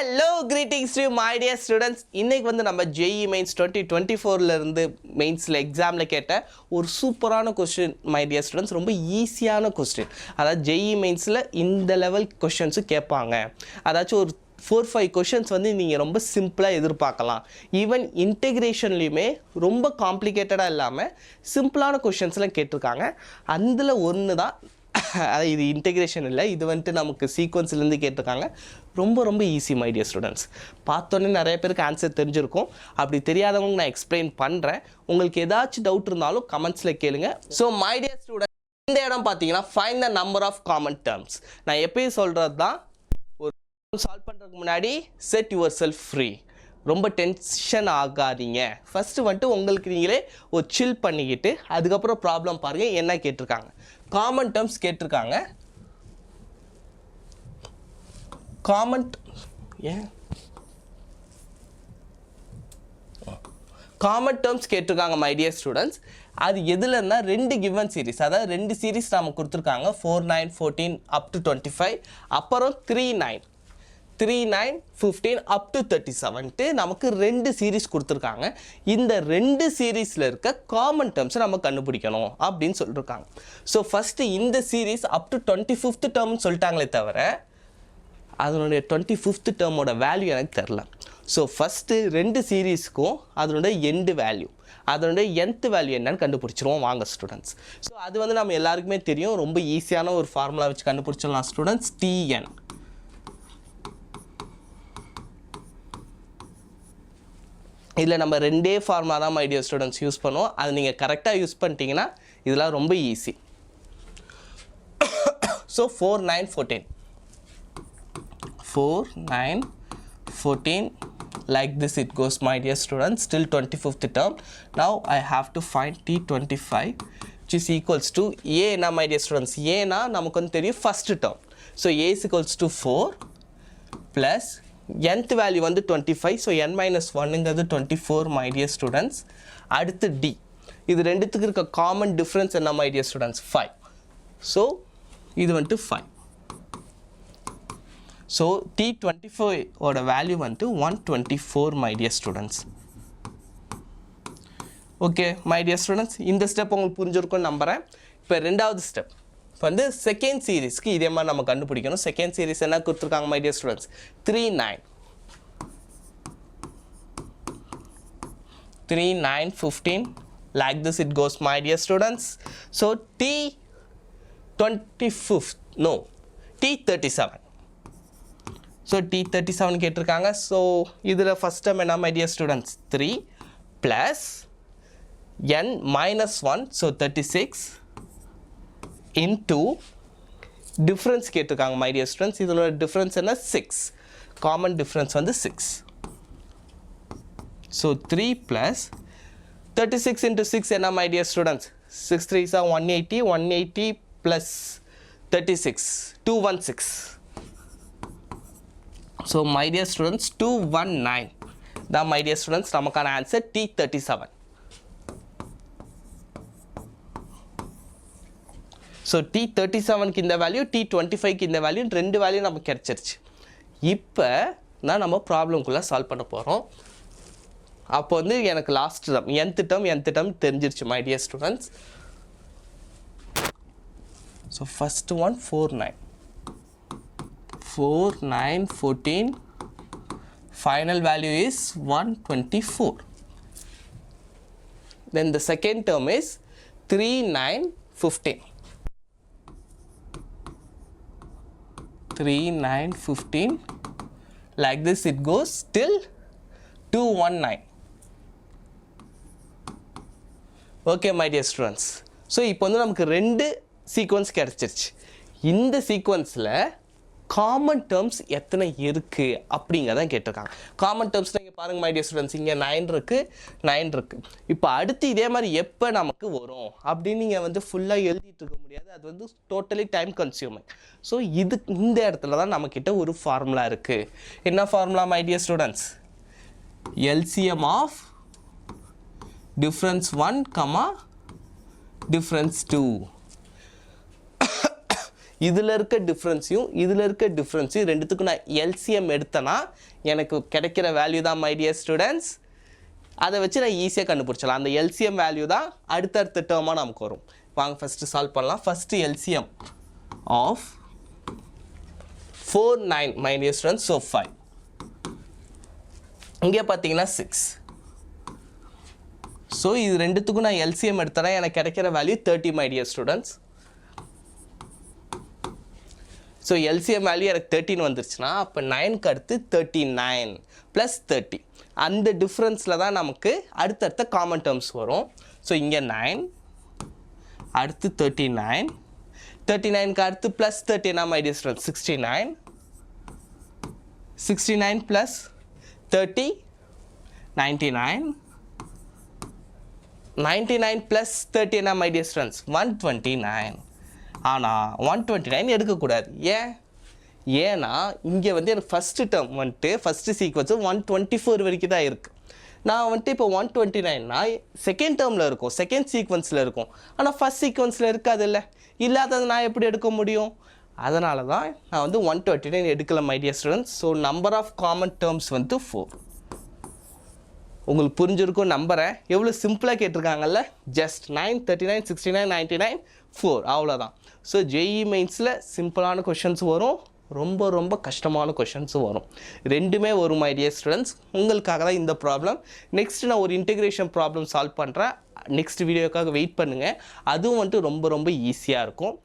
Hello, greetings to you, my dear students. இன்னைக்கு வந்து நம்ம JEE Mains 2024ல இருந்து மெயின்ஸ்ல எக்ஸாம்ல கேட்ட ஒரு சூப்பரான क्वेश्चन my dear students. ரொம்ப ஈஸியான क्वेश्चन. அதாவது JEE Mainsல இந்த லெவல் क्वेश्चंस கேட்பாங்க. அதாச்சும் ஒரு 4-5 क्वेश्चंस வந்து நீங்க ரொம்ப சிம்பிளா எதிர்பார்க்கலாம். ஈவன் இன்டகிரேஷன்லயுமே ரொம்ப காம்ப்ளிகேட்டடா இல்லாம சிம்பிளான क्वेश्चंसலாம் கேட்டிருக்காங்க. அதுல ஒன்னு தான் இது இன்டகிரேஷன் இல்லை, இது வந்துட்டு நமக்கு சீக்வன்ஸ்லேருந்து கேட்டிருக்காங்க. ரொம்ப ஈஸி மை டியர் ஸ்டூடெண்ட்ஸ். பார்த்தோன்னே நிறைய பேருக்கு ஆன்சர் தெரிஞ்சிருக்கும். அப்படி தெரியாதவங்க நான் எக்ஸ்பிளைன் பண்ணுறேன். உங்களுக்கு ஏதாச்சும் டவுட் இருந்தாலும் கமெண்ட்ஸில் கேளுங்க. ஸோ மை டியர் ஸ்டூடெண்ட், இந்த இடம் பார்த்தீங்கன்னா find the number of common terms. நான் எப்பயும் சொல்கிறது தான், ஒரு சால்வ் பண்ணுறதுக்கு முன்னாடி செட் யுவர் செல்ஃப் ஃப்ரீ. ரொம்ப டென்ஷன் ஆகாதீங்க. ஃபஸ்ட்டு வந்துட்டு உங்களுக்கு நீங்களே ஒரு சில் பண்ணிக்கிட்டு அதுக்கப்புறம் ப்ராப்ளம் பாருங்கள். என்ன கேட்டிருக்காங்க, காமன் டேர்ம்ஸ் கேட்டிருக்காங்க. காமன் டேர்ம்ஸ் கேட்டிருக்காங்க மை டியர் ஸ்டூடெண்ட்ஸ். அது எதுலன்னா ரெண்டு கிவன் சீரிஸ், அதாவது ரெண்டு சீரிஸ் நம்ம கொடுத்துருக்காங்க. 4, 9, 14 up to 25, அப்புறம் 3, 9, 15 up to 37 நமக்கு ரெண்டு சீரிஸ் கொடுத்துருக்காங்க. இந்த ரெண்டு சீரீஸில் இருக்க காமன் டேர்ம்ஸை நம்ம கண்டுபிடிக்கணும் அப்படின்னு சொல்லியிருக்காங்க. ஸோ ஃபஸ்ட்டு இந்த சீரீஸ் அப் டு 25th டேர்ம்னு சொல்லிட்டாங்களே தவிர அதனுடைய 25th டேர்மோட வேல்யூ எனக்கு தெரில. ஸோ ஃபஸ்ட்டு ரெண்டு சீரீஸ்க்கும் அதனுடைய எண்டு வேல்யூ, அதனுடைய nth வேல்யூ என்னன்னு கண்டுபிடிச்சிருவோம் வாங்க ஸ்டூடெண்ட்ஸ். ஸோ அது வந்து நம்ம எல்லாருக்குமே தெரியும். ரொம்ப ஈஸியான ஒரு ஃபார்முலா வச்சு கண்டுபிடிச்சிடலாம் ஸ்டூடெண்ட்ஸ். Tn இதில் நம்ம ரெண்டே ஃபார்முலா தான் மை டியர் ஸ்டூடெண்ட்ஸ் யூஸ் பண்ணுவோம். அது நீங்கள் கரெக்டாக யூஸ் பண்ணிட்டீங்கன்னா இதெல்லாம் ரொம்ப easy. So 4, 9, 14 like this it goes my dear students till 25th term. Now I have to find T25 which is equals to A na my dear students. A na நமக்கு வந்து தெரியும் first term. So A is equals to 4 plus nth value வந்து 25. So n minus 1ங்கிறது 24 my dear students. அடுத்து D, இது ரெண்டுத்துக்கு இருக்க common difference என்ன my dear students? 5. So இது வந்துட்டு 5. ஸோ T25 ஓட வேல்யூ வந்துட்டு 124 my dear students. Okay my dear students, இந்த ஸ்டெப் உங்களுக்கு புரிஞ்சிருக்கும்னு நம்புகிறேன். இப்போ ரெண்டாவது ஸ்டெப் வந்து செகண்ட் சீரீஸ்க்கு இதே மாதிரி நம்ம கண்டுபிடிக்கணும். செகண்ட் சீரீஸ் என்ன கொடுத்துருக்காங்க my dear students? 3, 9, 15 like this it goes my dear students. So T37. So T37 கேட்டிருக்காங்க. ஸோ இதில் ஃபஸ்ட் டைம் என்ன my dear students? 3 plus n minus 1, so 36 into difference கேட்டிருக்காங்க my dear students. இதோட difference என்ன? 6. common difference வந்து 6. so 3 plus 36 into 6 என்ன my dear students? 6 3s are 180. 180 plus 36 216. so my dear students 219 தான் my dear students நமக்கான answer T37. So T37க்கு இந்த value, T25க்கு இந்த value, ரெண்டு வேல்யூ நமக்கு கிடச்சிருச்சு. இப்போ நான் நம்ம ப்ராப்ளம்குள்ளே சால்வ் பண்ண போகிறோம். அப்போ வந்து எனக்கு லாஸ்ட் டேர்ம் nth டேர்ம் தெரிஞ்சிருச்சு my dear students. So first one 4, 9, 14. Final value is 124. Then the second term is 3, 9, 15. 3, 9, 15 like this it goes till 219. okay my dear students. So இப்போ வந்து நமக்கு ரெண்டு சீக்வன்ஸ் கிடச்சிருச்சு. இந்த சீக்வன்ஸில் காமன் டேர்ம்ஸ் எத்தனை இருக்குது அப்படிங்கிறதான் கேட்டிருக்காங்க. காமன் டேர்ம்ஸ் நீங்கள் பாருங்கள் மை டியர் ஸ்டூடெண்ட்ஸ், இங்கே 9 இருக்குது. இப்போ அடுத்து இதே மாதிரி எப்போ நமக்கு வரும் அப்படின்னு நீங்கள் வந்து ஃபுல்லாக எழுதிட்டு இருக்க முடியாது. அது வந்து டோட்டலி டைம் கன்சியூமிங். ஸோ இந்த இடத்துல தான் நம்மக்கிட்ட ஒரு ஃபார்முலா இருக்குது. என்ன formula my dear students? LCM of difference 1, difference 2. இதில் இருக்க டிஃப்ரென்ஸையும் இதில் இருக்க டிஃப்ரென்ஸையும் ரெண்டுத்துக்கும் நான் எல்சிஎம் எடுத்தேன்னா எனக்கு கிடைக்கிற வேல்யூ தான் மை டியர் ஸ்டூடெண்ட்ஸ். அதை வச்சு நான் ஈஸியாக கண்டுபிடிச்சலாம். அந்த எல்சிஎம் வேல்யூ தான் அடுத்தடுத்த டேர்மாக நமக்கு வரும். வாங்க ஃபஸ்ட்டு சால்வ் பண்ணலாம். First LCM of 4 9 my dear students. So 5 இங்கே பார்த்தீங்கன்னா 6. ஸோ இது ரெண்டுத்துக்கும் நான் எல்சிஎம் எடுத்தேன்னா எனக்கு கிடைக்கிற value 30 my dear students. So LCM value எனக்கு 13 வந்துருச்சுன்னா அப்போ 9க்கு அடுத்து 39 ப்ளஸ் 30. அந்த டிஃப்ரென்ஸில் தான் நமக்கு அடுத்தடுத்த காமன் டேர்ம்ஸ் வரும். ஸோ இங்கே 9 அடுத்து 39, 39க்கு அடுத்து plus 30 my dear students 69, 69 plus 30 99, 99 plus 30 my dear students 129. ஆனால் 129 எடுக்கக்கூடாது. ஏன்னா இங்கே வந்து எனக்கு ஃபஸ்ட்டு டேர்ம் வந்துட்டு ஃபஸ்ட்டு சீக்வன்ஸு 124 வரைக்கும் தான் இருக்குது. நான் வந்துட்டு இப்போ 129னா செகண்ட் டேர்மில் இருக்கும், செகண்ட் சீக்வன்ஸில் இருக்கும். ஆனால் ஃபஸ்ட் சீக்வன்ஸில் இருக்காது இல்லை, இல்லாதது நான் எப்படி எடுக்க முடியும்? அதனால தான் நான் வந்து 129 எடுக்கல my dear students. So number of common terms வந்து 4. உங்களுக்கு புரிஞ்சிருக்கும் நம்புகிறேன். எவ்வளோ சிம்பிளாக கேட்டிருக்காங்கல்ல, ஜஸ்ட் 9 39 69 99 4 அவ்வளோதான். ஸோ ஜேஇ மெயின்ஸில் சிம்பிளான கொஷின்ஸ் வரும், ரொம்ப ரொம்ப கஷ்டமான கொஷின்ஸும் வரும். ரெண்டுமே வரும் மை டியர் ஸ்டூடெண்ட்ஸ். உங்களுக்காக தான் இந்த ப்ராப்ளம். நெக்ஸ்ட் நான் ஒரு இன்டெகிரேஷன் ப்ராப்ளம் சால்வ் பண்ணுறேன். நெக்ஸ்ட் வீடியோக்காக வெயிட் பண்ணுங்கள். அதுவும் வந்துட்டு ரொம்ப ரொம்ப ஈஸியாக இருக்கும்.